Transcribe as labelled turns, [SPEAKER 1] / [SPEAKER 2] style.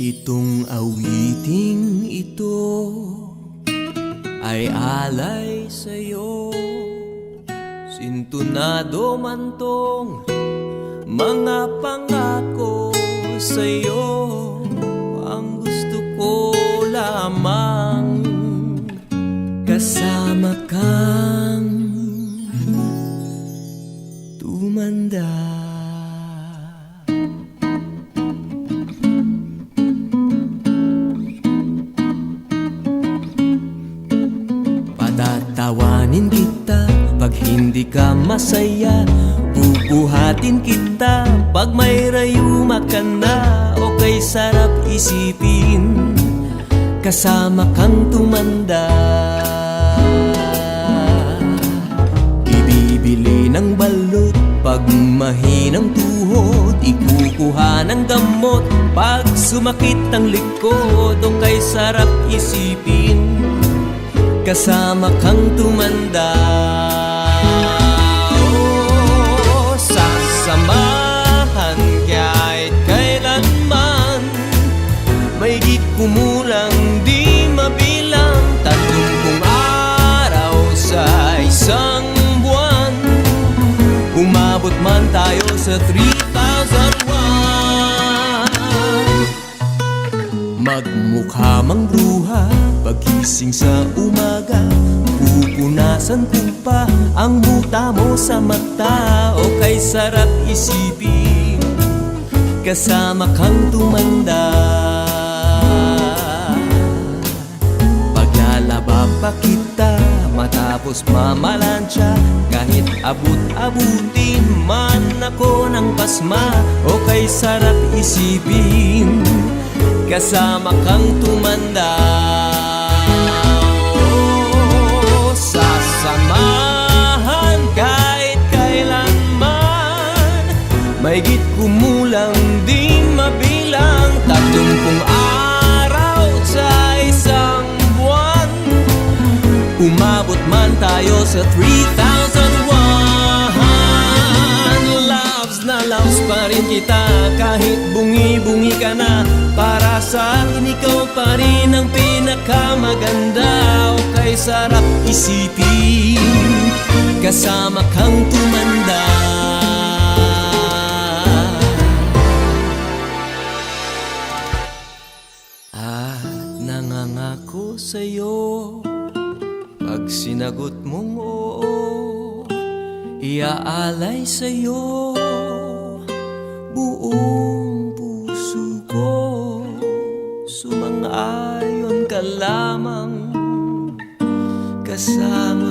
[SPEAKER 1] Itong awiting ito ay alay sa'yo. Sintunado man tong mga pangako sa'yo. Ang gusto ko lamang kasama kang tumanda. Patatawanin kita pag hindi ka masaya. Bubuhatin kita pag may rayuma ka na. O kay sarap isipin kasama kang tumanda. Ibibili ng balot pag mahinang tuhod. Ikukuha ng gamot pag sumakit ang likod. O kay sarap isipin kasama kang tumanda. Oh, sasamahan kahit kailanman. Mahigit kumulang di mabilang 30 araw sa isang buwan. Umabot man tayo sa 3,001. Magmukha mang bruha pagising sa umaga. Pupunasan ko pa ang buta mo sa mata. O kay sarap isipin kasama kang tumanda. Paglalaba pa kita matapos mamalansya. Kahit abut-abutin man ako ng pasma. O kay sarap isipin kasama kang tumanda. Oh, sasamahan kahit kailanman. Mahigit kumulang di mabilang 30 araw sa isang buwan. Umabot man tayo sa 3,001. Loves na loves pa rin kita kahit bungi-bungi ka na. Para sa akin ikaw pa rin ang pinakamaganda. O kay sarap isipin kasama kang tumanda. At nangangako sa'yo pag sinagot mong oo, iaalay sa'yo buong puso ko. Sumang-ayon ka lamang kasama